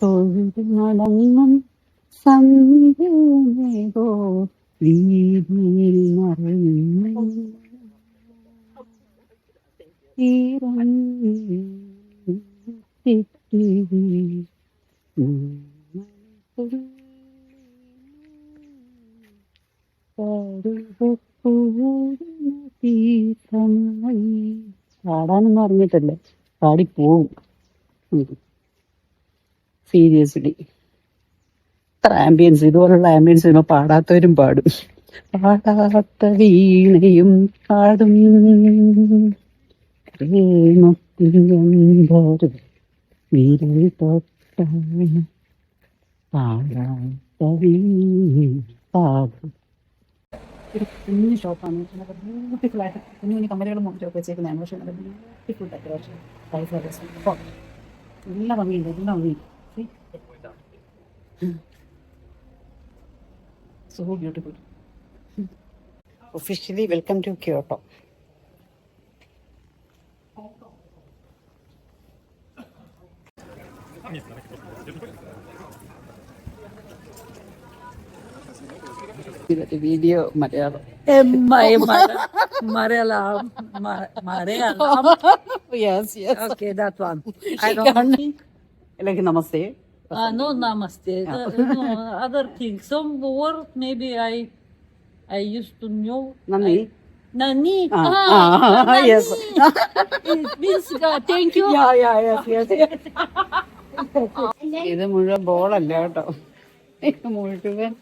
തൊഴുതു നടങ്ങും സന്ധ്യമേതോ വീതിയിൽ മറന്നു പാടാനൊന്നും അറിഞ്ഞിട്ടല്ല, പാടിപ്പോവും. സീരിയസ്ലി ഇത്ര ആംബിയൻസ്, ഇതുപോലുള്ള ആംബിയൻസ് വരുമ്പോ പാടാത്തവരും പാടും. പാടാത്ത വീണയും പാടും പ്രേമത്തിലും വിരൽ തൊട്ട പാടാത്ത വീണ പാടും. ഒരു കുഞ്ഞു ഷോപ്പാണ്, ബ്യൂട്ടിഫുൾ ആയിട്ട് കുഞ്ഞു കുഞ്ഞു കമ്പനികൾ മുമ്പിലൊക്കെ വെച്ചേക്കുന്നതാണ്. പക്ഷേ നല്ല ബ്യൂട്ടിഫുൾ ഡെക്കറേഷൻ, അപ്പോൾ നല്ല ഭംഗിയുണ്ട്, നല്ല ഭംഗിയുണ്ട്. So beautiful. Officially welcome to Kyoto. Video Malayalam. Malayalam. Yes. Okay, that one. I don't like namaste. No namaste. No, other things. Some word maybe I used to know. Nani? Nani. Nani. Yes. It means thank you. Yes. ഇത് മുഴുവൻ ബോളല്ല കേട്ടോ, ഇത് മുഴുവൻ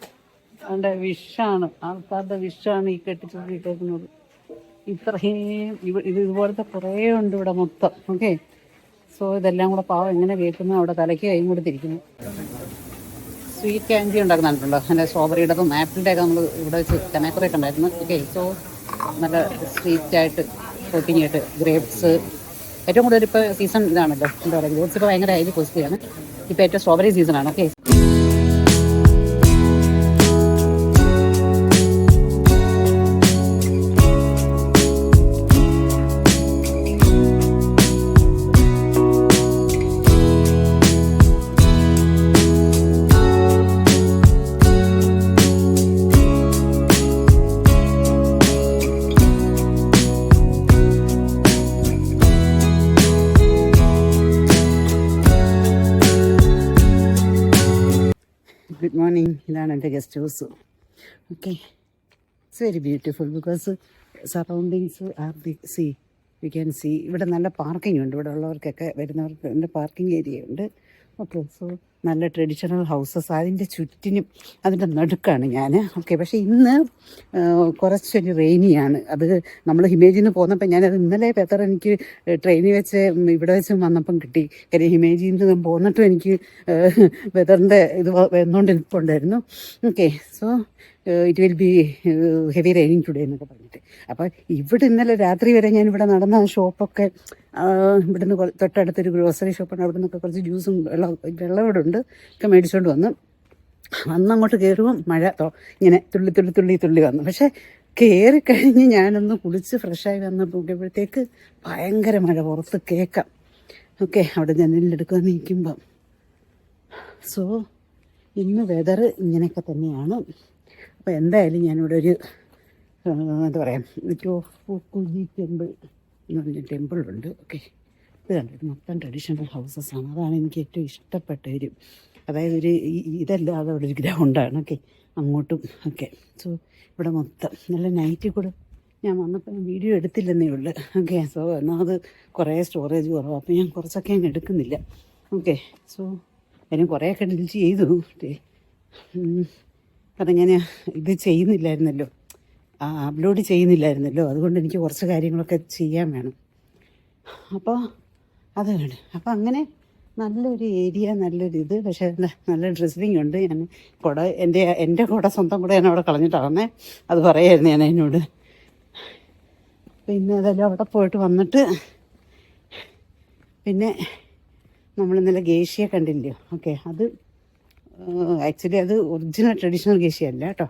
അവൻ്റെ വിഷാണ്, ആൾക്കാരുടെ വിഷാണ് ഈ കെട്ടിച്ചോണ്ടിരിക്കുന്നത്. ഇത്രയും ഇതുപോലത്തെ കുറേ ഉണ്ട് ഇവിടെ മൊത്തം. ഓക്കെ, സോ ഇതെല്ലാം കൂടെ പാവം എങ്ങനെ കേൾക്കുന്നു, അവിടെ തലയ്ക്ക് കൈയും കൊടുത്തിരിക്കുന്നു. സ്വീറ്റ് ക്യാൻഡി ഉണ്ടാക്കുന്നുണ്ടല്ലോ, അതിൻ്റെ സ്ട്രോബെറിയുടേതും ആപ്പിളിൻ്റെ ഒക്കെ നമ്മൾ ഇവിടെ വെച്ച് കനാക്കുറയൊക്കെ ഉണ്ടായിരുന്നു. ഓക്കെ, സോ നല്ല സ്വീറ്റായിട്ട് കോട്ടിങ്ങായിട്ട് ഗ്രേപ്സ് ഏറ്റവും കൂടുതൽ ഇപ്പോൾ സീസൺ ഇതാണല്ലോ, എന്താ പറയുക, ഗ്രേപ്സ് ഇപ്പോൾ ഭയങ്കര ഹൈലി പോസിറ്റീവാണ്. ഇപ്പോൾ ഏറ്റവും സ്ട്രോബെറി സീസണാണ്. Okay, good morning. ഇതാണ് എൻ്റെ guest house. Okay, it's very beautiful because surroundings are the sea, you can see. ഇവിടെ നല്ല പാർക്കിംഗ് ഉണ്ട്, ഇവിടെ ഉള്ളവർക്കൊക്കെ വരുന്നവർക്ക് നല്ല പാർക്കിംഗ് ഏരിയ ഉണ്ട്. ഓക്കെ, സോ നല്ല ട്രഡീഷണൽ ഹൗസസ് അതിൻ്റെ ചുറ്റിനും അതിൻ്റെ നടുക്കാണ് ഞാൻ. ഓക്കെ, പക്ഷേ ഇന്ന് കുറച്ചൊരു റെയിനിയാണ്. അത് നമ്മൾ ഹിമേജിൽ നിന്ന് പോന്നപ്പോൾ ഞാനത് ഇന്നലെ പേപ്പർ എനിക്ക് ട്രെയിനിൽ വെച്ച് ഇവിടെ വെച്ച് വന്നപ്പം കിട്ടി. കാര്യം ഹിമേജിൽ നിന്ന് പോന്നിട്ടും എനിക്ക് വെതറിൻ്റെ ഇത് വന്നുകൊണ്ടിരിപ്പുണ്ടായിരുന്നു. Okay, so it will be heavy raining today എന്നൊക്കെ പറഞ്ഞിട്ട്. അപ്പോൾ ഇവിടെ ഇന്നലെ രാത്രി വരെ ഞാനിവിടെ നടന്ന ഷോപ്പൊക്കെ, ഇവിടുന്ന് തൊട്ടടുത്തൊരു ഗ്രോസറി ഷോപ്പുണ്ട്, അവിടെ നിന്നൊക്കെ കുറച്ച് ജ്യൂസും വെള്ളം ഇവിടെ ഉണ്ട് ഒക്കെ മേടിച്ചുകൊണ്ട് വന്നങ്ങോട്ട് കയറുമ്പം മഴ ഇങ്ങനെ തുള്ളി വന്നു. പക്ഷേ കയറിക്കഴിഞ്ഞ് ഞാനൊന്ന് കുളിച്ച് ഫ്രഷായി വന്ന് നോക്കിയപ്പോഴത്തേക്ക് ഭയങ്കര മഴ പുറത്ത് കേൾക്കാം. ഓക്കെ, അവിടെ ജനലിലെടുക്കാൻ നിൽക്കുമ്പം. സോ ഇന്ന് വെതർ ഇങ്ങനെയൊക്കെ തന്നെയാണ്. അപ്പോൾ എന്തായാലും ഞാനിവിടെ ഒരു എന്താ പറയുക, ടോഫുക്കുജി ടെമ്പിൾ എന്ന് പറഞ്ഞ ടെമ്പിളുണ്ട്. ഓക്കെ, ഇത് കണ്ടിട്ട് മൊത്തം ട്രഡീഷണൽ ഹൗസസാണ്. അതാണ് എനിക്ക് ഏറ്റവും ഇഷ്ടപ്പെട്ട ഒരു, അതായത് ഒരു ഇതല്ലാതെ അവിടെ ഒരു ഗ്രൗണ്ടാണ്. ഓക്കെ, അങ്ങോട്ടും. ഓക്കെ, സോ ഇവിടെ മൊത്തം നല്ല നൈറ്റിൽ കൂടെ ഞാൻ വന്നപ്പോൾ വീഡിയോ എടുത്തില്ലെന്നേ ഉള്ളൂ. ഓക്കെ, സോ എന്നാൽ അത് കുറേ സ്റ്റോറേജ് കുറവാണ്, അപ്പോൾ ഞാൻ കുറച്ചൊക്കെ അങ്ങ് എടുക്കുന്നില്ല. ഓക്കെ, സോ അതിന് കുറേയൊക്കെ ഡിലീറ്റ് ചെയ്തു. കാരണം ഞാൻ ഇത് ചെയ്യുന്നില്ലായിരുന്നല്ലോ, അപ്ലോഡ് ചെയ്യുന്നില്ലായിരുന്നല്ലോ, അതുകൊണ്ട് എനിക്ക് കുറച്ച് കാര്യങ്ങളൊക്കെ ചെയ്യാൻ വേണം. അപ്പോൾ അത് വേണം. അപ്പോൾ അങ്ങനെ നല്ലൊരു ഏരിയ, നല്ലൊരു ഇത്. പക്ഷേ നല്ല ഡ്രസ്സിങ് ഉണ്ട്. ഞാൻ കുട, എൻ്റെ കുട, സ്വന്തം കുട ഞാൻ അവിടെ കളഞ്ഞിട്ടാണേ, അത് പറയായിരുന്നു ഞാൻ അതിനോട്. പിന്നെ അതെല്ലാം അവിടെ പോയിട്ട് വന്നിട്ട് പിന്നെ നമ്മളിന്നലെ ഗേഷ്യ കണ്ടില്ലയോ. ഓക്കെ, അത് ആക്ച്വലി അത് ഒറിജിനൽ ട്രഡീഷണൽ ഗേഷ്യ അല്ല കേട്ടോ.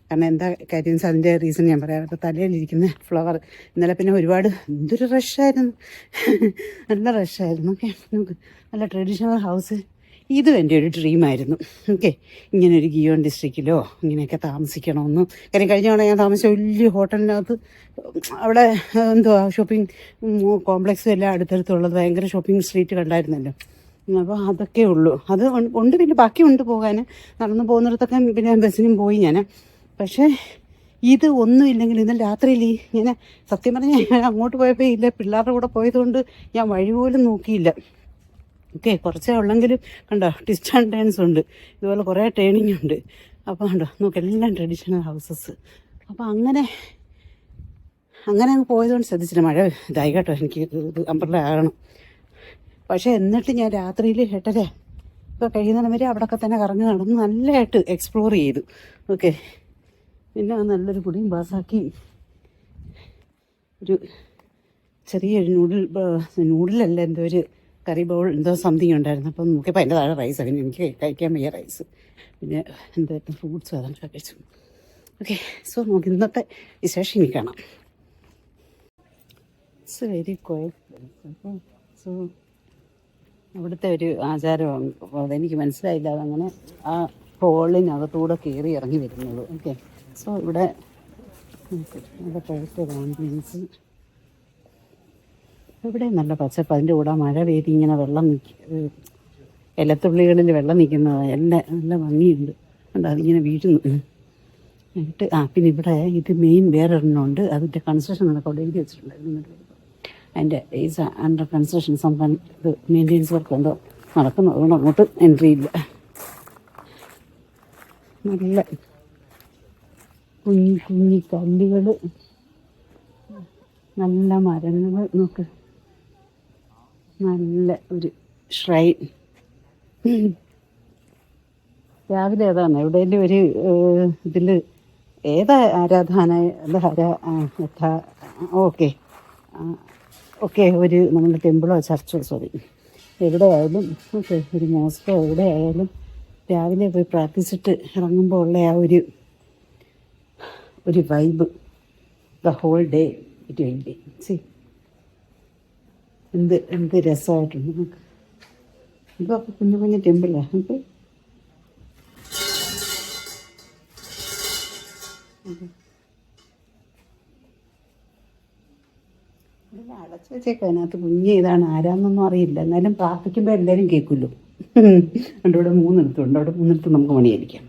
കാരണം എന്താ കാര്യം വെച്ചാൽ അതിൻ്റെ റീസൺ ഞാൻ പറയാം. അപ്പോൾ തലയിലിരിക്കുന്ന ഫ്ലവർ ഇന്നലെ പിന്നെ ഒരുപാട് എന്തൊരു റഷായിരുന്നു, നല്ല റഷായിരുന്നു. ഓക്കെ, നമുക്ക് നല്ല ട്രഡീഷണൽ ഹൗസ് ഇതും എൻ്റെ ഒരു ഡ്രീമായിരുന്നു. ഓക്കെ, ഇങ്ങനൊരു ഗിയോൺ ഡിസ്ട്രിക്റ്റിലോ ഇങ്ങനെയൊക്കെ താമസിക്കണമെന്ന്. കാര്യം കഴിഞ്ഞ തവണ ഞാൻ താമസിച്ച വലിയ ഹോട്ടലിനകത്ത് അവിടെ എന്തുവാ ഷോപ്പിംഗ് കോംപ്ലക്സും എല്ലാം അടുത്തടുത്തുള്ളത്, ഭയങ്കര ഷോപ്പിംഗ് സ്ട്രീറ്റ് കണ്ടായിരുന്നല്ലോ. അപ്പോൾ അതൊക്കെ ഉള്ളൂ. അത് ഉണ്ട്, പിന്നെ ബാക്കിയുണ്ട് പോകാൻ. നടന്നു പോകുന്നിടത്തൊക്കെ പിന്നെ ബസ്സിനും പോയി ഞാൻ. പക്ഷേ ഇത് ഒന്നുമില്ലെങ്കിൽ ഇന്നലെ രാത്രിയിൽ ഇങ്ങനെ സത്യം പറഞ്ഞാൽ ഞാൻ അങ്ങോട്ട് പോയപ്പോൾ ഇല്ല, പിള്ളേരുടെ കൂടെ പോയതുകൊണ്ട് ഞാൻ വഴി പോലും നോക്കിയില്ല. ഓക്കെ, കുറച്ചേ ഉള്ളെങ്കിലും കണ്ടോ ട്വിസ്റ്റ് ആൻഡ് ടേൺസ് ഉണ്ട്, ഇതുപോലെ കുറേ ടേണിംഗ് ഉണ്ട്. അപ്പോൾ കണ്ടോ നോക്ക്, എല്ലാം ട്രഡീഷണൽ ഹൗസസ്. അപ്പോൾ അങ്ങനെ അങ്ങ് പോയതുകൊണ്ട് ശ്രദ്ധിച്ചില്ല. മഴ ഇതായി കേട്ടോ, എനിക്ക് ഇത് അമ്പർല ആകണം. പക്ഷേ എന്നിട്ട് ഞാൻ രാത്രിയിൽ 8:30 ഇപ്പോൾ കഴിയുന്നതിന് വരെ അവിടെയൊക്കെ തന്നെ കറങ്ങി നടന്ന് നല്ലതായിട്ട് എക്സ്പ്ലോർ ചെയ്തു. ഓക്കെ, പിന്നെ നല്ലൊരു കുടിയും പാസ്സാക്കി ഒരു ചെറിയൊരു നൂഡിലല്ല, എന്തോ ഒരു കറി ബൗൾ എന്തോ സംതിങ് ഉണ്ടായിരുന്നു. അപ്പം നോക്കിയപ്പോൾ അതിൻ്റെ താഴെ റൈസ്. അങ്ങനെ എനിക്ക് കഴിക്കാൻ വയ്യ റൈസ്. പിന്നെ എന്തായിരുന്നു ഫ്രൂട്ട്സും അതൊക്കെ കഴിച്ചു. ഓക്കെ, സോ നമുക്ക് ഇന്നത്തെ വിശേഷം ഇനി കാണാം. It's very quiet place. അപ്പോൾ സോ അവിടുത്തെ ഒരു ആചാരമാണ്, അതെനിക്ക് മനസ്സിലായില്ല. അതങ്ങനെ ആ ഹോളിനകത്തൂടെ കയറി ഇറങ്ങി വരുന്നത്. ഓക്കെ, സോ ഇവിടെ പഴുത്ത ആംബിയൻസ്, ഇവിടെ നല്ല പച്ചപ്പ്. അതിൻ്റെ കൂടെ മഴ പെയ്ത് ഇങ്ങനെ വെള്ളം ഇലത്തുള്ളികളിൽ വെള്ളം നിൽക്കുന്നത് എല്ലാം നല്ല ഭംഗിയുണ്ട്. കണ്ടോ അതിങ്ങനെ വീഴുന്നു. എന്നിട്ട് പിന്നെ ഇവിടെ ഇത് മെയിൻ വേറൊരെണ്ണമുണ്ട്, അതിൻ്റെ കൺസ്ട്രക്ഷൻ നടക്കും. അവിടെ എഴുതി വെച്ചിട്ടുണ്ടായിരുന്നു അതിൻ്റെ ഈസ് അണ്ടർ കൺസ്ട്രക്ഷൻ. ഇത് മെയിൻ്റെനൻസ് വർക്ക് എന്തോ നടക്കുന്നു, അതുകൊണ്ട് അങ്ങോട്ട് എൻട്രി ഇല്ല. നല്ല കുഞ്ഞി കല്ലുകൾ, നല്ല മരങ്ങൾ, നോക്ക് നല്ല ഒരു ഷ്രൈൻ. രാവിലെ അതാണ് എവിടെയെങ്കിലും ഒരു ഇതിൽ ഏതാ ഓക്കെ ഓക്കെ ഒരു നമ്മുടെ ടെമ്പിളോ ചർച്ചോ എവിടെ ആയാലും ഓക്കെ, ഒരു മോസ്കോ എവിടെ ആയാലും രാവിലെ പോയി പ്രാർത്ഥിച്ചിട്ട് ഇറങ്ങുമ്പോൾ ഉള്ള ആ ഒരു vibe the whole day it will be. See എന്ത് രസമായിട്ടുണ്ട് നമുക്ക്. ഇതൊക്കെ കുഞ്ഞു ടെമ്പിളാണ്. നമുക്ക് അടച്ചു വെച്ചേക്കാം. അതിനകത്ത് കുഞ്ഞ് ഇതാണ്, ആരാന്നൊന്നും അറിയില്ല. എന്നാലും പ്രാർത്ഥിക്കുമ്പോൾ എല്ലാവരും കേൾക്കുമല്ലോ. ഇവിടെ 3 ഇടത്തുണ്ട്, അവിടെ 3 ഇടത്ത് നമുക്ക് മണിയായിരിക്കാം.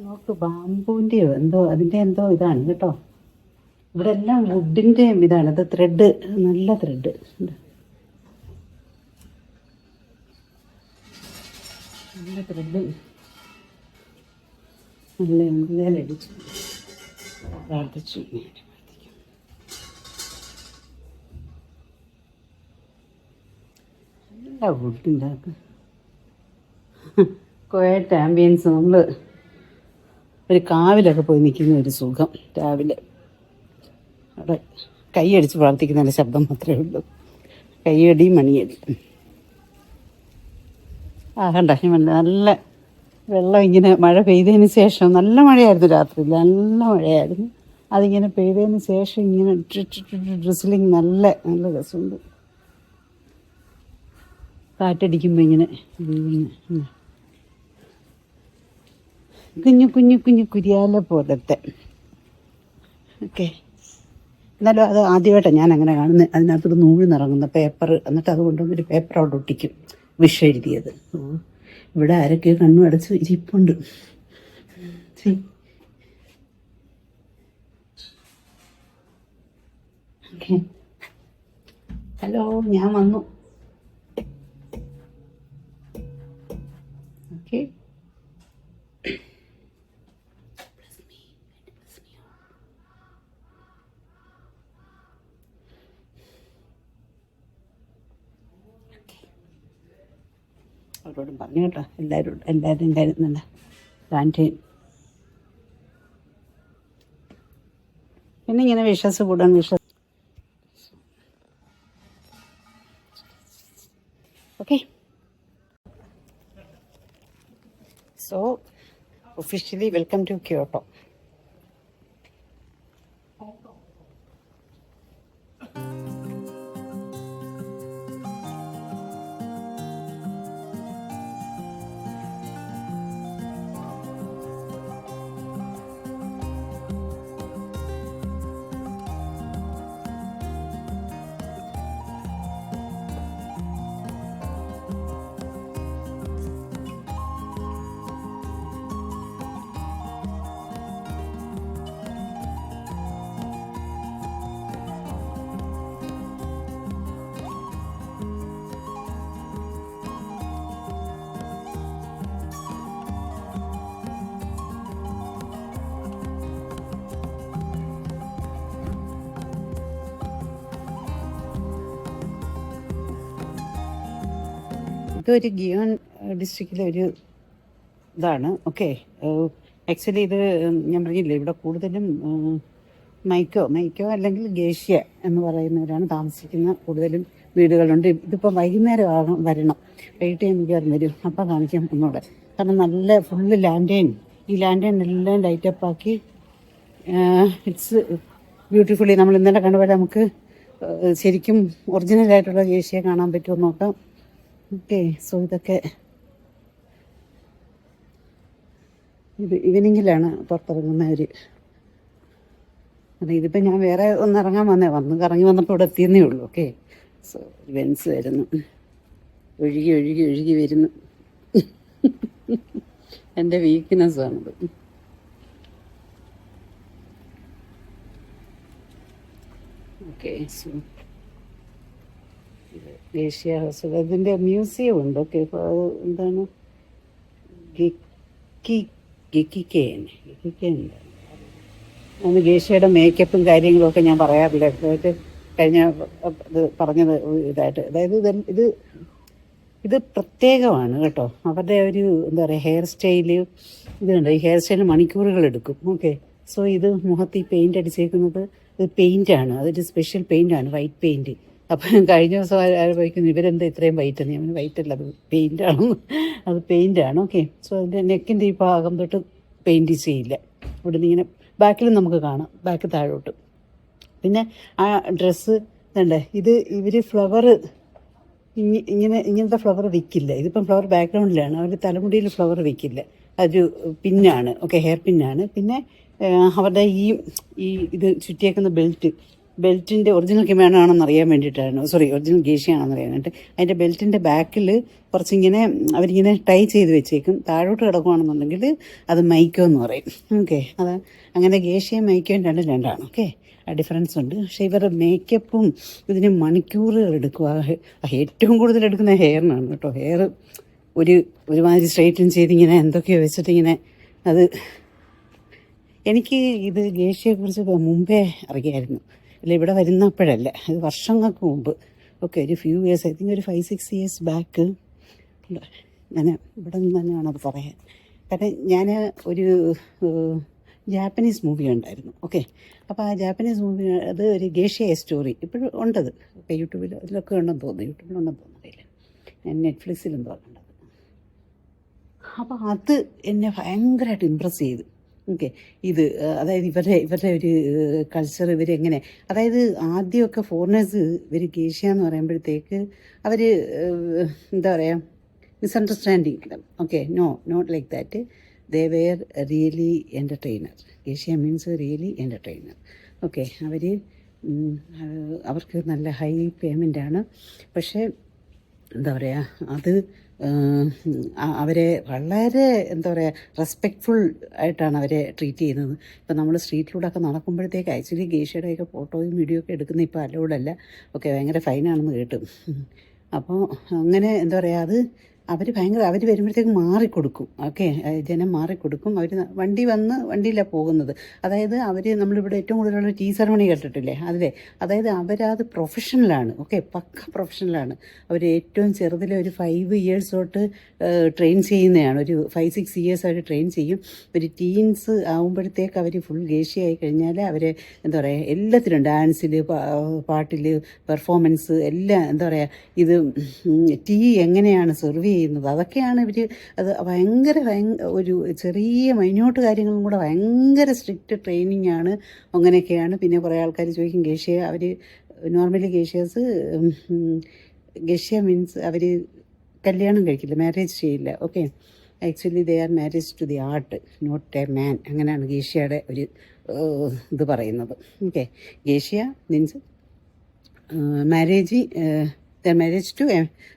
നോക്ക്, ബാമ്പൂൻ്റെയോ എന്തോ അതിൻ്റെ എന്തോ ഇതാണ് കേട്ടോ. ഇവിടെ എല്ലാം വുഡിൻ്റെയും ഇതാണ്. അത് ത്രെഡ്, നല്ല ത്രെഡ്. നല്ല ത്രെഡ്, നല്ല എമ്പുകാലടിച്ചു പ്രാർത്ഥിച്ചു. നല്ല വുഡിൻ്റെ ക്വയറ്റ് ആംബിയൻസ്. നമ്മൾ ഒരു കാവിലൊക്കെ പോയി നിൽക്കുന്ന ഒരു സുഖം. രാവിലെ അവിടെ കൈയടിച്ച് പ്രാർത്ഥിക്കുന്നതിൻ്റെ ശബ്ദം മാത്രമേ ഉള്ളൂ. കൈയടി മണിയടി. കണ്ട നല്ല വെള്ളം ഇങ്ങനെ മഴ പെയ്തതിന് ശേഷം, നല്ല മഴയായിരുന്നു രാത്രി, നല്ല മഴയായിരുന്നു. അതിങ്ങനെ പെയ്തതിന് ശേഷം ഇങ്ങനെ ഡ്രിസിലിങ് നല്ല രസമുണ്ട്. കാറ്റടിക്കുമ്പോൾ ഇങ്ങനെ കുഞ്ഞു കുരിയാല പോലത്തെ. ഓക്കെ, എന്നാലും അത് ആദ്യമായിട്ടാണ് ഞാൻ അങ്ങനെ കാണുന്നത്. അതിനകത്തൊരു നൂല് നിറങ്ങുന്ന പേപ്പർ, എന്നിട്ട് അതുകൊണ്ടൊന്നൊരു പേപ്പർ അവിടെ ഒട്ടിക്കും, വിഷ് എഴുതിയത്. ഇവിടെ ആരൊക്കെയോ കണ്ണു അടച്ച് ഇരിപ്പുണ്ട്. ഓക്കെ, ഹലോ, ഞാൻ വന്നു. ഓക്കെ, അവരോടും പറഞ്ഞു കേട്ടോ, എല്ലാവരും കരുതുന്നുണ്ട്. പ്ലാന്റെയിൻ പിന്നെ ഇങ്ങനെ വിഷസ് കൂടാൻ okay. So officially welcome to Kyoto. ഇതൊരു ഗിയോൺ ഡിസ്ട്രിക്റ്റിലെ ഒരു ഇതാണ്. ഓക്കെ, ആക്ച്വലി ഇത് ഞാൻ പറഞ്ഞില്ലേ, ഇവിടെ കൂടുതലും മൈക്കോ അല്ലെങ്കിൽ ഗേഷ്യ എന്ന് പറയുന്നവരാണ് താമസിക്കുന്ന കൂടുതലും വീടുകളുണ്ട്. ഇതിപ്പോൾ വൈകുന്നേരം വരണം, വെയിറ്റ് ചെയ്യാൻ മിക്കവാറും വരും. അപ്പം കാണിക്കാം ഒന്നുകൂടെ. കാരണം നല്ല ഫുള്ള് ലാൻഡേൺ, ഈ ലാൻഡേൺ എല്ലാം ലൈറ്റപ്പ് ആക്കി ഇറ്റ്സ് ബ്യൂട്ടിഫുള്ളി. നമ്മൾ ഇന്നലെ കണ്ടുപോലെ നമുക്ക് ശരിക്കും ഒറിജിനലായിട്ടുള്ള ഗേഷ്യ കാണാൻ പറ്റുമോ നോക്കാം. ഓക്കെ, സോ ഇതൊക്കെ ഇത് ഈവനിങ്ങിലാണ് പുറത്തിറങ്ങുന്നവർ. അതെ, ഇതിപ്പോൾ ഞാൻ വേറെ ഒന്ന് ഇറങ്ങാൻ വന്ന് കറങ്ങി വന്നപ്പോൾ ഇവിടെ എത്തിയെന്നേ ഉള്ളൂ. ഓക്കെ, സോ വെൻസ് വരുന്നു, ഒഴുകി വരുന്നു. എൻ്റെ വീക്ക്നെസ്സാണിത്. ഓക്കെ, സോ ഏഷ്യ ഹൗസ്, അതിൻ്റെ മ്യൂസിയം ഉണ്ട്. ഓക്കെ, ഇപ്പോൾ അത് എന്താണ് ഗെക്കിക്കെ അന്ന് ഗേഷ്യയുടെ മേക്കപ്പും കാര്യങ്ങളൊക്കെ ഞാൻ പറയാറില്ല. അതായത് കഴിഞ്ഞ ഇത് പറഞ്ഞത് ഇതായിട്ട്, അതായത് ഇത് പ്രത്യേകമാണ് കേട്ടോ. അവരുടെ ഒരു എന്താ പറയുക ഹെയർ സ്റ്റൈല് ഇതുണ്ട്. ഈ ഹെയർ സ്റ്റൈലിന് മണിക്കൂറുകൾ എടുക്കും. ഓക്കെ, സോ ഇത് മുഖത്ത് ഈ പെയിൻ്റ് അടിച്ചേക്കുന്നത് ഇത് പെയിൻ്റാണ്, അതൊരു സ്പെഷ്യൽ പെയിൻ്റാണ്, വൈറ്റ് പെയിൻറ്റ്. അപ്പം കഴിഞ്ഞ ദിവസം ആലോചിക്കുന്നു ഇവരെന്താ ഇത്രയും വൈറ്റ് എന്ന്. ഞാൻ വൈറ്റ് അല്ല, അത് പെയിൻ്റാണെന്ന്. അത് പെയിൻ്റാണ്. ഓക്കെ, സോ അതിൻ്റെ നെക്കിൻ്റെ ഈ ഭാഗം തൊട്ട് പെയിൻറ്റ് ചെയ്യില്ല. ഇവിടുന്ന് ഇങ്ങനെ ബാക്കിലും നമുക്ക് കാണാം, ബാക്ക് താഴോട്ട്. പിന്നെ ആ ഡ്രസ്സ് ഇതുണ്ട്, ഇത് ഇവർ ഫ്ലവർ ഇങ്ങനത്തെ ഫ്ലവർ വിൽക്കില്ല. ഇതിപ്പം ഫ്ലവർ ബാക്ക്ഗ്രൗണ്ടിലാണ്, അവർ തലമുടിയിൽ ഫ്ലവർ വിൽക്കില്ല, അതൊരു പിന്നാണ്. ഓക്കെ, ഹെയർ പിന്നാണ്. പിന്നെ അവരുടെ ഈ ഇത് ചുറ്റിയേക്കുന്ന ബെൽറ്റിൻ്റെ ഒറിജിനൽ കിമേണാണെന്ന് അറിയാൻ വേണ്ടിയിട്ടാണ്, സോറി ഒറിജിനൽ ഗേഷ്യാണെന്ന് അറിയാൻ വേണ്ടിയിട്ട് അതിൻ്റെ ബെൽറ്റിൻ്റെ ബാക്കിൽ കുറച്ചിങ്ങനെ അവരിങ്ങനെ ടൈ ചെയ്ത് വെച്ചേക്കും. താഴോട്ട് കിടക്കുകയാണെന്നുണ്ടെങ്കിൽ അത് മൈക്കോ എന്ന് പറയും. ഓക്കെ, അത് അങ്ങനെ ഗേഷ്യയും മൈക്കോയും രണ്ടാണ്. ഓക്കെ, ഡിഫറൻസ് ഉണ്ട്. പക്ഷേ ഇവരുടെ മേക്കപ്പും ഇതിന് മണിക്കൂറുകൾ എടുക്കുക. ഏറ്റവും കൂടുതൽ എടുക്കുന്ന ഹെയറിനാണ് കേട്ടോ. ഹെയർ ഒരുമാതിരി സ്ട്രെയിറ്റൻ ചെയ്തിങ്ങനെ എന്തൊക്കെയോ വെച്ചിട്ടിങ്ങനെ അത് എനിക്ക് ഇത് ഗേഷ്യയെക്കുറിച്ച് മുമ്പേ അറിയായിരുന്നു. അല്ല, ഇവിടെ വരുന്നപ്പോഴല്ല, ഇത് വർഷങ്ങൾക്ക് മുമ്പ്. ഓക്കെ, ഒരു ഫ്യൂ ഇയേഴ്സ്, ഐ തിങ്ക് ഒരു 5-6 ഇയേഴ്സ് ബാക്ക് ഞാൻ ഇവിടെ നിന്ന് തന്നെയാണത് പറയാൻ. കാരണം ഞാൻ ഒരു ജാപ്പനീസ് മൂവി ഉണ്ടായിരുന്നു. ഓക്കെ, അപ്പോൾ ആ ജാപ്പനീസ് മൂവി അത് ഒരു ഗേഷ്യ സ്റ്റോറി ഇപ്പോഴും ഉണ്ടത്. ഓക്കെ, യൂട്യൂബിൽ അതിലൊക്കെ ഉണ്ടെന്ന് തോന്നുന്നു, യൂട്യൂബിലുണ്ടെന്ന് തോന്നുന്നില്ല, ഞാൻ നെറ്റ്ഫ്ലിക്സിലും തോന്നുന്നുണ്ട്. അപ്പോൾ അത് എന്നെ ഭയങ്കരമായിട്ട് ഇമ്പ്രസ് ചെയ്തു. ഓക്കെ, ഇത് അതായത് ഇവരുടെ ഒരു കൾച്ചർ, ഇവരെങ്ങനെ, അതായത് ആദ്യമൊക്കെ ഫോറിനേഴ്സ് ഇവർ ഗേഷ്യ എന്ന് പറയുമ്പോഴത്തേക്ക് അവർ എന്താ പറയുക misunderstanding. Okay, not like that. They were really entertainer. Geisha means really entertainer. Okay, അവർക്ക് നല്ല ഹൈ പേയ്മെൻ്റാണ്. പക്ഷേ എന്താ പറയുക, അത് അവരെ വളരെ എന്താ പറയുക റെസ്പെക്റ്റ്ഫുൾ ആയിട്ടാണ് അവരെ ട്രീറ്റ് ചെയ്യുന്നത്. ഇപ്പം നമ്മൾ സ്ട്രീറ്റിലൂടെ ഒക്കെ നടക്കുമ്പോഴത്തേക്ക് ആക്ച്വലി ഗേഷ്യയുടെയൊക്കെ ഫോട്ടോയും വീഡിയോ ഒക്കെ എടുക്കുന്ന ഇപ്പോൾ അലൗഡല്ല. ഓക്കെ, ഭയങ്കര ഫൈനാണെന്ന് കേട്ടു. അപ്പോൾ അങ്ങനെ എന്താ പറയുക, അത് അവർ വരുമ്പോഴത്തേക്ക് മാറിക്കൊടുക്കും. ഓക്കെ, ജനം മാറിക്കൊടുക്കും. അവർ വണ്ടിയിലാണ് പോകുന്നത്. അതായത് നമ്മളിവിടെ ഏറ്റവും കൂടുതലുള്ള ടീ സെറമണി കേട്ടിട്ടില്ലേ, അതായത് അവരത് പ്രൊഫഷണലാണ്. ഓക്കെ, പക്ക പ്രൊഫഷണലാണ്. അവർ ഏറ്റവും ചെറുതിലെ ഒരു 5 ഇയേഴ്സ് തൊട്ട് ട്രെയിൻ ചെയ്യുന്നതാണ്. ഒരു 5-6 ഇയേഴ്സ് അവർ ട്രെയിൻ ചെയ്യും. ഒരു ടീൻസ് ആകുമ്പോഴത്തേക്ക് അവർ ഫുൾ ഗേഷ്യ ആയി കഴിഞ്ഞാൽ അവരെ എന്താ പറയുക എല്ലാത്തിലും ഡാൻസിൽ, പാട്ടിൽ, പെർഫോമൻസ് എല്ലാം എന്താ പറയുക, ഇത് ടീ എങ്ങനെയാണ് സെർവ് ചെയ്യുന്നത് അതൊക്കെയാണ് അത് ഭയങ്കര ഒരു ചെറിയ മൈന്യൂട്ട് കാര്യങ്ങളും കൂടെ ഭയങ്കര സ്ട്രിക്റ്റ് ട്രെയിനിങ് ആണ്. അങ്ങനെയൊക്കെയാണ്. പിന്നെ കുറേ ആൾക്കാർ ചോദിക്കും ഗേഷ്യ, അവർ നോർമലി ഗേഷ്യ മീൻസ് അവർ കല്യാണം കഴിക്കില്ല, മാരേജ് ചെയ്യില്ല. Okay, actually they are marriage to the art, not a man. അങ്ങനെയാണ് ഗേഷ്യയുടെ ഒരു ഇത് പറയുന്നത്. Okay, geisha means marriage to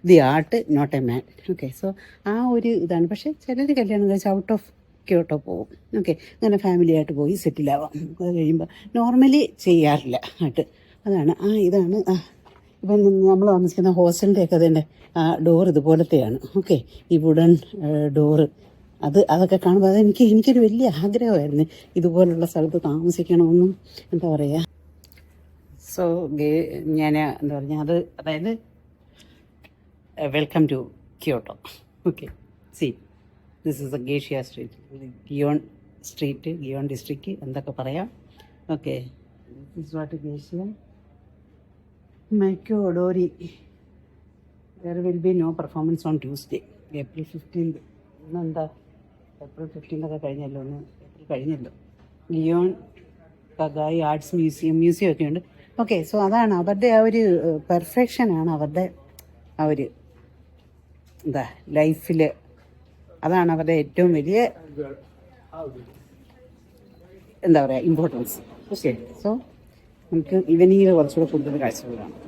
the art, not a man. Okay, so ആ ഒരു ഇതാണ്. പക്ഷേ ചിലർ കല്യാണം കഴിച്ച് ഔട്ട് ഓഫ് ക്യോട്ടോ പോകും. ഓക്കെ, അങ്ങനെ ഫാമിലിയായിട്ട് പോയി സെറ്റിലാവാം. അത് കഴിയുമ്പോൾ നോർമലി ചെയ്യാറില്ല ആയിട്ട്. അതാണ് ഇതാണ് ഇപ്പം നമ്മൾ താമസിക്കുന്ന ഹോസ്റ്റലിൻ്റെയൊക്കെ അതിൻ്റെ ഡോർ ഇതുപോലത്തെയാണ്. ഓക്കെ, ഈ വുഡൻ ഡോറ് അതൊക്കെ കാണുമ്പോൾ എനിക്കൊരു വലിയ ആഗ്രഹമായിരുന്നു ഇതുപോലുള്ള സ്ഥലത്ത് താമസിക്കണമെന്നും. എന്താ പറയുക, സോ ഞാൻ എന്താ പറഞ്ഞാൽ അതായത് welcome to Kyoto. Okay, see, this is the Geisha Street, Gion Street, Gion District, എന്തൊക്കെ പറയാം. Okay, this is what Geisha. Macodori. There will be no performance on Tuesday, April 15th. എന്താ ഏപ്രിൽ 15 ഒക്കെ കഴിഞ്ഞല്ലോ, April കഴിഞ്ഞല്ലോ. ഗിയോൺ കഗായി arts museum ഒക്കെ ഉണ്ട്. Okay, so അതാണ് അവരുടെ ആ ഒരു പെർഫെക്ഷനാണ് അവരുടെ ആ ഒരു എന്താ ലൈഫിൽ, അതാണ് അവരുടെ ഏറ്റവും വലിയ എന്താ പറയുക ഇമ്പോർട്ടൻസ്. ഓക്കെ, സോ നമുക്ക് ഈവനിങ്ങിൽ കുറച്ചുകൂടെ കൂടുതൽ കാഴ്ചകൾ കാണാം.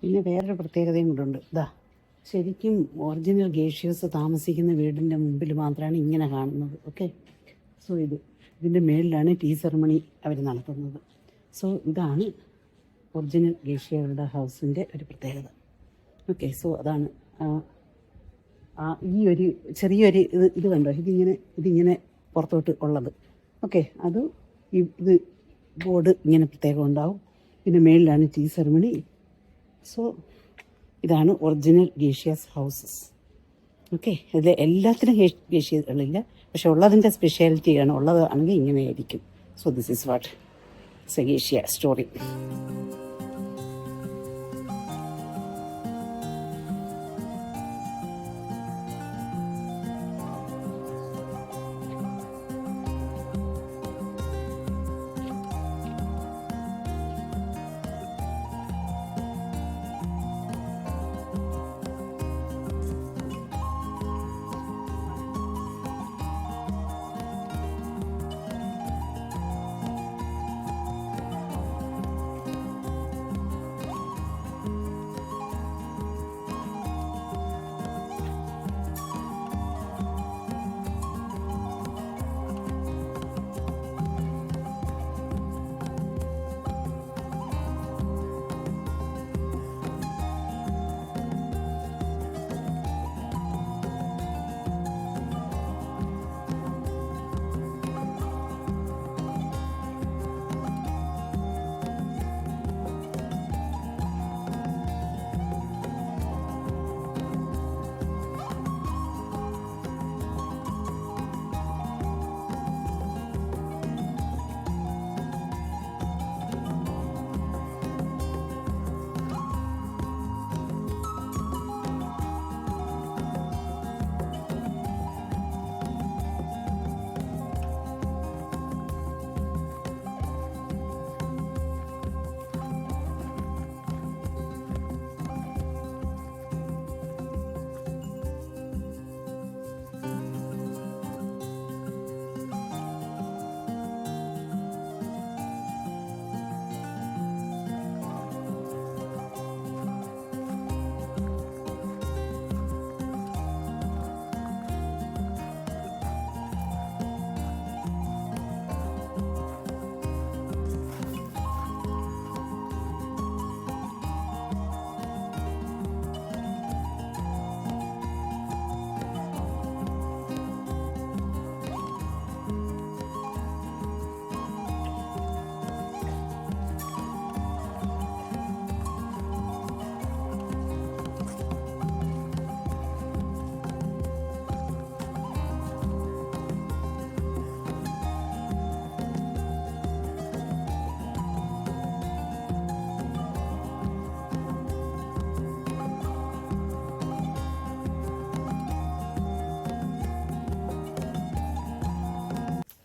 പിന്നെ വേറൊരു പ്രത്യേകതയും കൂടെ ഇതാ, ശരിക്കും ഒറിജിനൽ ഗേഷ്യസ് താമസിക്കുന്ന വീടിൻ്റെ മുമ്പിൽ മാത്രമാണ് ഇങ്ങനെ കാണുന്നത്. ഓക്കെ, സോ ഇതിൻ്റെ മേളിലാണ് ടീ സെറമണി അവർ നടത്തുന്നത്. സോ ഇതാണ് ഒറിജിനൽ ഗേഷ്യകളുടെ ഹൗസിൻ്റെ ഒരു പ്രത്യേകത. ഓക്കെ, സോ അതാണ് ഈ ഒരു ചെറിയൊരു ഇത് കണ്ടോ, ഇതിങ്ങനെ പുറത്തോട്ട് ഉള്ളത്. ഓക്കെ, അത് ഇത് ബോർഡ് ഇങ്ങനെ പ്രത്യേകം ഉണ്ടാവും. പിന്നെ മേളിലാണ് ടീ സെറമണി. സോ ഇതാണ് ഒറിജിനൽ ഗേഷ്യസ് ഹൗസസ്. ഓക്കെ, ഇതിൽ എല്ലാത്തിനും ഗേഷ്യകളില്ല, പക്ഷെ ഉള്ളതിൻ്റെ സ്പെഷ്യാലിറ്റിയാണ്. ഉള്ളത് ആണെങ്കിൽ ഇങ്ങനെയായിരിക്കും. So this is what it's A ഗേഷ്യ story.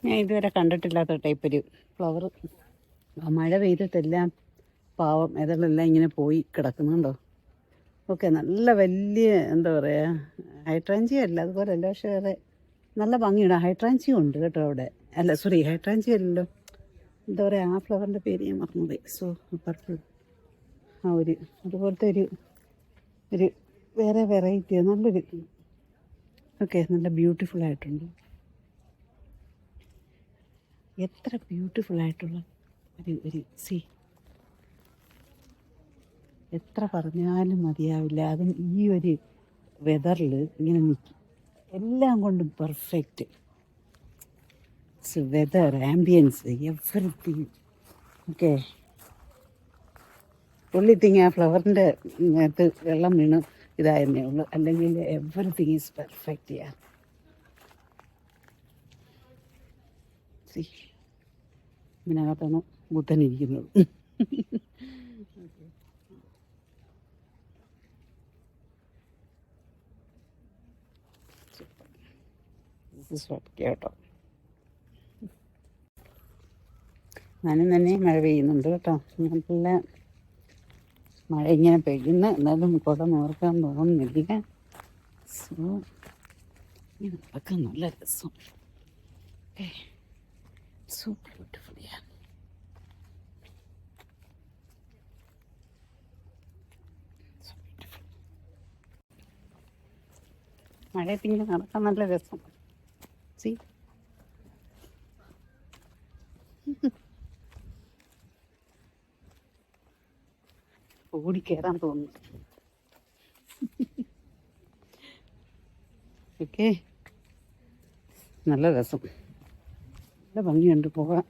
ഞാൻ ഇതുവരെ കണ്ടിട്ടില്ലാത്ത ടൈപ്പ് ഒരു ഫ്ലവർ. മഴ പെയ്തിട്ടെല്ലാം പാവം ഏതെല്ലാം ഇങ്ങനെ പോയി കിടക്കുന്നുണ്ടോ. ഓക്കെ, നല്ല വലിയ എന്താ പറയുക, ഹൈഡ്രാഞ്ചിയ അല്ല, അതുപോലെ അല്ല, പക്ഷേ വേറെ നല്ല ഭംഗിയുണ്ട്. ഹൈഡ്രാഞ്ചിയ ഉണ്ട് കേട്ടോ അവിടെ. അല്ല സോറി, ഹൈഡ്രാഞ്ചിയ അല്ലല്ലോ, എന്താ പറയുക, ആ ഫ്ലവറിൻ്റെ പേര് ഞാൻ മറന്നുപോയി. സോ പർപ്പിൾ, ആ ഒരു അതുപോലത്തെ ഒരു വേറെ വെറൈറ്റി നല്ലൊരു ഓക്കെ നല്ല ബ്യൂട്ടിഫുൾ ആയിട്ടുണ്ട്. എത്ര ബ്യൂട്ടിഫുൾ ആയിട്ടുള്ള ഒരു എത്ര പറഞ്ഞാലും മതിയാവില്ല. അതും ഈ ഒരു വെതറിൽ ഇങ്ങനെ നിൽക്കും. എല്ലാം കൊണ്ടും perfect. Weather, ambience, everything. Okay, only thing ആ ഫ്ലവറിൻ്റെ അകത്ത് വെള്ളം വീണ് ഇതായിരുന്നേ ഉള്ളൂ. അല്ലെങ്കിൽ എവറിത്തിങ് ഈസ് പെർഫെക്റ്റ്. ചെയ്യാം ഇതിനകത്താണ് ബുദ്ധനിരിക്കുന്നത്. കേട്ടോ, ഞാനും തന്നെ മഴ പെയ്യുന്നുണ്ട് കേട്ടോ. നല്ല മഴ ഇങ്ങനെ പെയ്യുന്ന, എന്നാലും കുട നോർക്കാൻ തോന്നുന്നില്ല. സോ ഇങ്ങനെ നടക്കാൻ നല്ല രസം. So beautiful. മഴയത്ത് ഇങ്ങനെ നടക്കാൻ നല്ല രസം. സി ഓടി കയറാൻ തോന്നുന്നു. ഓക്കെ, നല്ല രസം, നല്ല ഭംഗിയുണ്ട് പോകാൻ.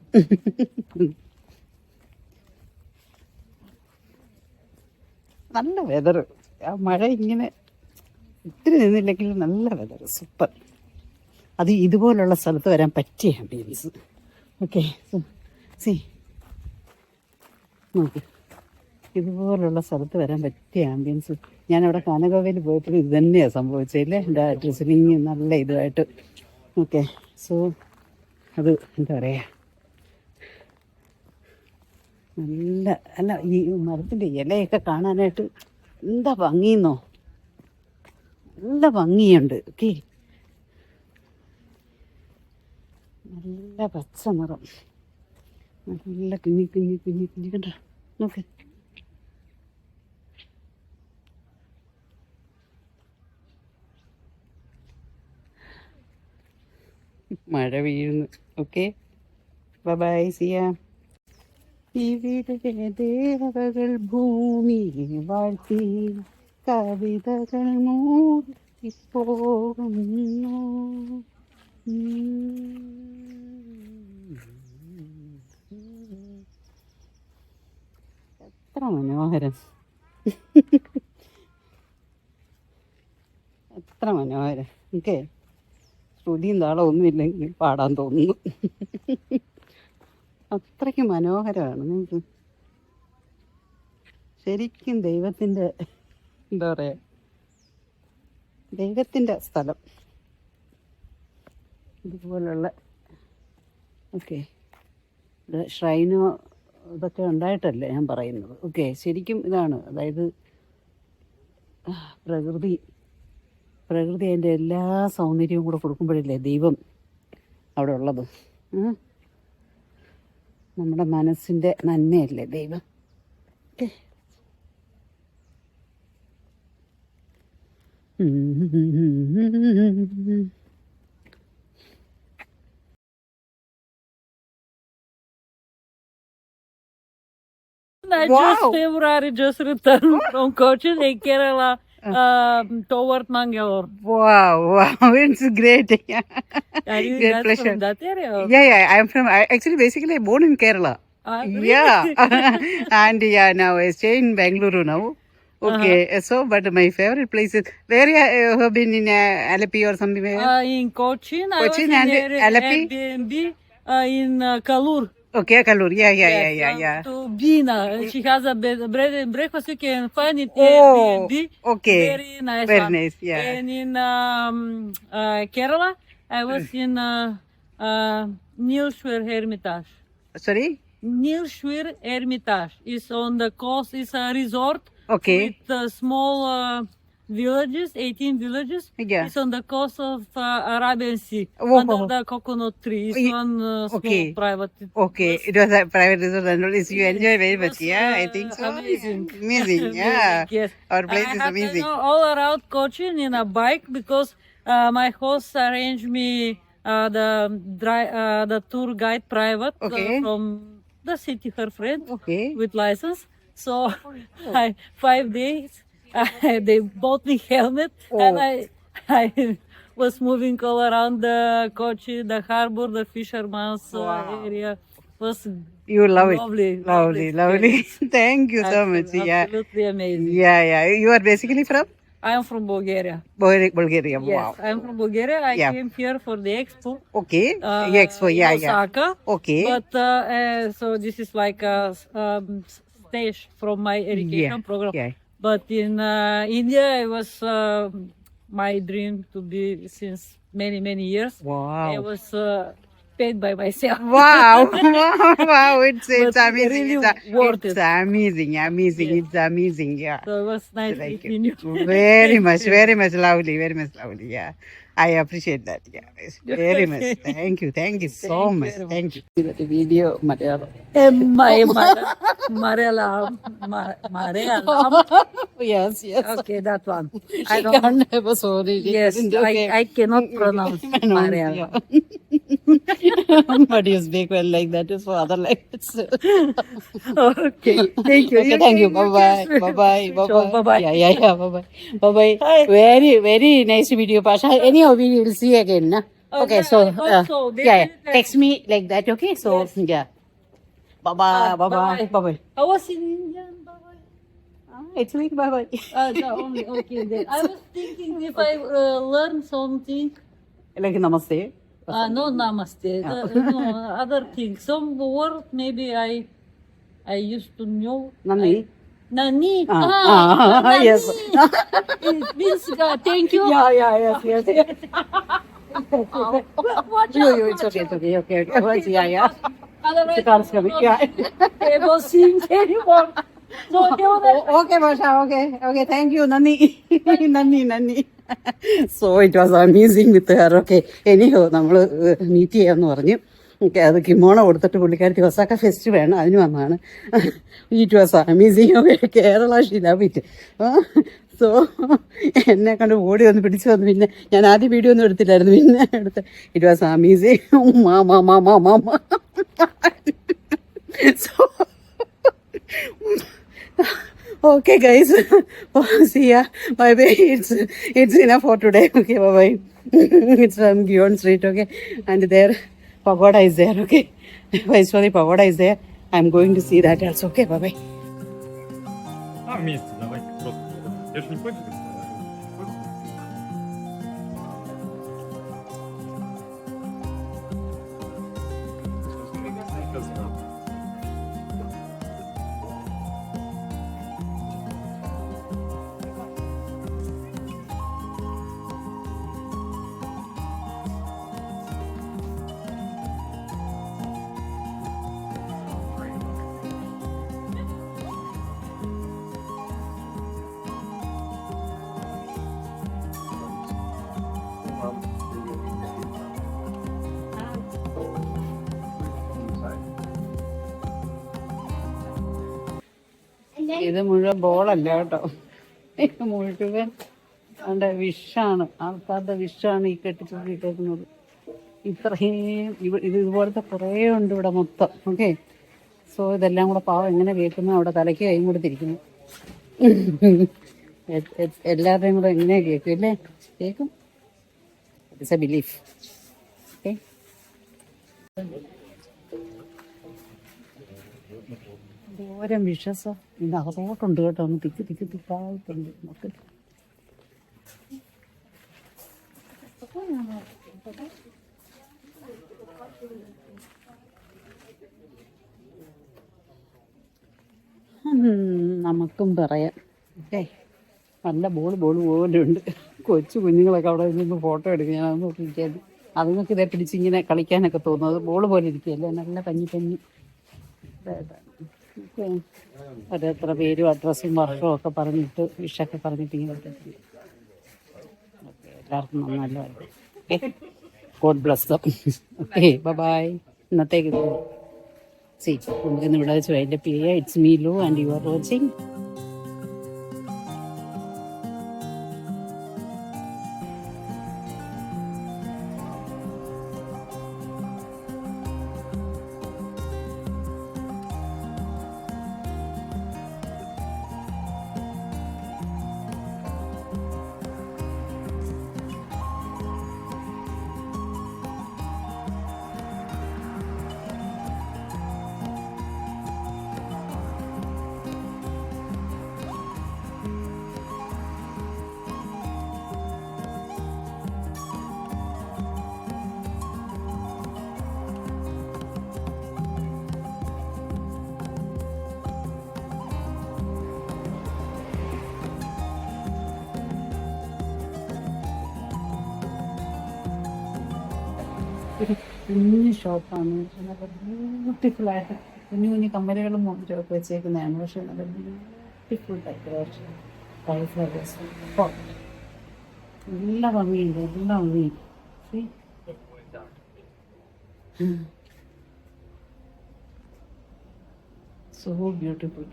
നല്ല വെതർ. ആ മഴ ഇങ്ങനെ ഇത്തിരി നിന്നില്ലെങ്കിൽ നല്ല വെതർ, സൂപ്പർ. അത് ഇതുപോലുള്ള സ്ഥലത്ത് വരാൻ പറ്റിയ ആംബിയൻസ്. ഓക്കെ, സി നോക്ക്, ഇതുപോലുള്ള സ്ഥലത്ത് വരാൻ പറ്റിയ ആംബിയൻസ്. ഞാനവിടെ കാനകവയിൽ പോയപ്പോഴും ഇത് തന്നെയാണ് സംഭവിച്ചതില്ലേ, എൻ്റെ ഡ്രസ്സിങ് നല്ല ഇതുമായിട്ട്. ഓക്കെ, സോ അത് എന്താ പറയുക, നല്ല അല്ല ഈ മരത്തിൻ്റെ ഇലയൊക്കെ കാണാനായിട്ട് എന്താ ഭംഗിയെന്നോ, നല്ല ഭംഗിയുണ്ട്. ഓക്കെ, നല്ല പച്ച നിറം, നല്ല കുഞ്ഞി കുഞ്ഞി കുഞ്ഞി കുഞ്ഞി കണ്ടോ, നോക്ക്. മഴ വീഴുന്നു. Okay, bye, see ya. ഇവിടെ ദേവകൾ ഭൂമിയെ വാഴ്ത്തി കവിതകൾ മൂടിപ്പോകുന്നു. എത്ര മനോഹരം, എത്ര മനോഹരം. ഓക്കെ, ശ്രുതിയും താളം ഒന്നുമില്ലെങ്കിൽ പാടാൻ തോന്നുന്നു. അത്രയ്ക്ക് മനോഹരമാണ്. നിങ്ങൾക്ക് ശരിക്കും ദൈവത്തിൻ്റെ എന്താ പറയുക, ദൈവത്തിൻ്റെ സ്ഥലം ഇതുപോലുള്ള. ഓക്കെ, ഇത് ഷ്രൈനോ ഇതൊക്കെ ഉണ്ടായിട്ടല്ലേ ഞാൻ പറയുന്നത്. ഓക്കെ, ശരിക്കും ഇതാണ്, അതായത് പ്രകൃതി അതിൻ്റെ എല്ലാ സൗന്ദര്യവും കൂടെ കൊടുക്കുമ്പോഴല്ലേ ദൈവം അവിടെ ഉള്ളത്. നമ്മുടെ മനസ്സിൻ്റെ നന്മയല്ലേ ദൈവം. Okay, February just returned from Cochin in Kerala toward Mangalore. Wow, it's great. Are you Great guys pleasure. from that area? Or? Yeah, I'm from, actually basically born in Kerala. Really? Yeah. And yeah, now I stay in Bangalore now. Okay, so but my favorite place is where you have been in Alleppey or something. In Cochin, I Cochin was and in Alleppey? Airbnb in Kalur. Okay, Kallur. Yeah. To Bina. She has a breakfast. You can find it in Oh, Airbnb. okay. Very nice. Very one. nice, yeah. And in Kerala, I was in Nilshwar Hermitage. Sorry? Nilshwar Hermitage is on the coast. It's a resort Okay. with small villages, 18 villages. Yeah. It's on the coast of Arabian Sea, Oh, under oh. the coconut tree. It's Ye- one small okay. private. Okay, it was a private resort and all. You enjoy very It much, was, yeah. I think so. amazing. Yeah. Amazing, yeah. Yes. Our place I is have amazing. all around Cochin in a bike because my host arranged me the tour guide private Okay. from the city, her friend, Okay. with license. So 5 days they bought me helmet and Oh. I was moving all around the Kochi, the harbor, the fisherman's Wow. area. Was You love lovely, it. Lovely, lovely. experience. Thank you so much. Yeah. Absolutely amazing. Yeah, yeah. You are basically from I am from Bulgaria. Bulgaria. Yes, Wow. I am from Bulgaria. I Yeah. came here for the expo. Okay. Expo. In Yeah, yeah. Osaka. Okay. But so this is like a stage from my education program. Yeah. But in India, it was my dream to be since many years. Wow. I was paid by myself. Wow, wow, it's But amazing. really It's, worth it's it. amazing, amazing. Yes. It's amazing, yeah. So it was nice Like meeting you. very much lovely. Yeah, I appreciate that. Yeah, it's very much. Thank you so much. very much. Thank you. The video, Malayalam. Malayalam. Yes. Okay, that one. I can't have a sorry. Yes, I cannot pronounce Malayalam. But you speak well like that is for other languages. Okay, thank you. Okay, thank you. Bye bye. Bye-bye. Yeah. Bye. Hi. Very nice to meet you, Pasha. Anyhow, we will see again. Na? Okay, so I hope so. yeah. Text me like that. Okay, so yeah. Bye bye-bye. bye. I was in India. Bye-bye. It's like bye bye. Only okay. Then I was thinking if I learn something. Like namaste. No, namaste. No, other things. Some word maybe I used to know. Nani. Nani. Nani. Yes. It means thank you. Yeah. Yes. Watch You, it's okay. Okay. Yeah. Otherwise, The car is coming. Yeah. able seeing anymore. So Okay, Basha. Okay. Thank you, Nani. Nani. So it was amazing with her. Okay. Anyhow, നമ്മള് meet ചെയ്യാന്ന് പറഞ്ഞു. Okay, അത് കിമോണ കൊടുത്തിട്ട് പുള്ളിക്കാരത്തി Osaka ഫെസ്റ്റിവലാണ്, അതിന് വന്നതാണ്. It was amazing. Okay, Kerala ഷിലാവിറ്റ്. സോ എന്നെ കണ്ട് ഓടി വന്ന് പിടിച്ചു വന്നു. പിന്നെ ഞാൻ ആദ്യം വീഡിയോ ഒന്നും എടുത്തില്ലായിരുന്നു, പിന്നെ എടുത്ത്. It was amazing. Mama. So okay guys, see ya, bye. It's enough for today. Okay, bye. It's from Gion Street. Okay, and there pagoda is there. Okay, Vaishwari pagoda is there. I'm going to see that also. Okay, bye. Вместе давайте просто. Я же не пофиг. ഇത് മുഴുവൻ ബോളല്ല കേട്ടോ, ഇത് മുഴുവൻ അവൻ്റെ വിഷാണ്, ആൾക്കാരുടെ വിഷാണ് ഈ കെട്ടിച്ചേക്കുന്നത്. ഇത്രയും ഇതുപോലത്തെ കുറേ ഉണ്ട് ഇവിടെ മൊത്തം. ഓക്കെ, സോ ഇതെല്ലാം കൂടെ പാവം എങ്ങനെ കേൾക്കുന്നു, അവിടെ തലയ്ക്ക് കൈയും കൊടുത്തിരിക്കുന്നു. എല്ലാവരുടെയും കൂടെ എങ്ങനെയാ കേൾക്കും അല്ലേ? കേൾക്കും. It's A belief. ഓക്കെ, ദൂരം വിശ്വാസം ഇത് അകത്തോട്ടുണ്ട് കേട്ടോ, ഒന്ന് തിക്കായിട്ടുണ്ട് നമുക്ക്. നമുക്കും പറയാം. ഓക്കെ, നല്ല ബോൾ പോലെ ഉണ്ട്. കൊച്ചു കുഞ്ഞുങ്ങളൊക്കെ അവിടെ നിന്ന് ഫോട്ടോ എടുക്കും. ഞാൻ അതൊന്ന് നോക്കിയിരിക്കായിരുന്നു. അതുങ്ങൾക്ക് ഇതേ പിടിച്ചിങ്ങനെ കളിക്കാനൊക്കെ തോന്നും. അത് ബോൾ പോലെ ഇരിക്കുകയല്ലേ, നല്ല പഞ്ഞി. ഓക്കെ, ഓരോരുത്തരുടെ പേരും അഡ്രസ്സും വർഷവും ഒക്കെ പറഞ്ഞിട്ട് വിഷൊക്കെ പറഞ്ഞിട്ട് ഇങ്ങനെ എല്ലാവർക്കും നല്ലതായിരുന്നു. Okay, god bless them. Okay, bye. ഇന്നത്തേക്ക് സി നമുക്കിന്ന് ഇവിടെ വെച്ച് വൈൻഡപ്പ് ചെയ്യുക. It's me Lu and you are watching. ഒരു കുഞ്ഞു ഷോപ്പാണ്. നല്ല ബ്യൂട്ടിഫുള്ളായിട്ട് കുഞ്ഞു കുഞ്ഞു കമ്മലുകളും മോതിരമൊക്കെ വെച്ചേക്കുന്നതാണ്. പക്ഷെ നല്ല ബ്യൂട്ടിഫുൾ ഡെക്കറേഷൻ, ഫ്ലവേഴ്സ്, നല്ല ഭംഗിയുണ്ട്, നല്ല ഭംഗിയുണ്ട്. So beautiful.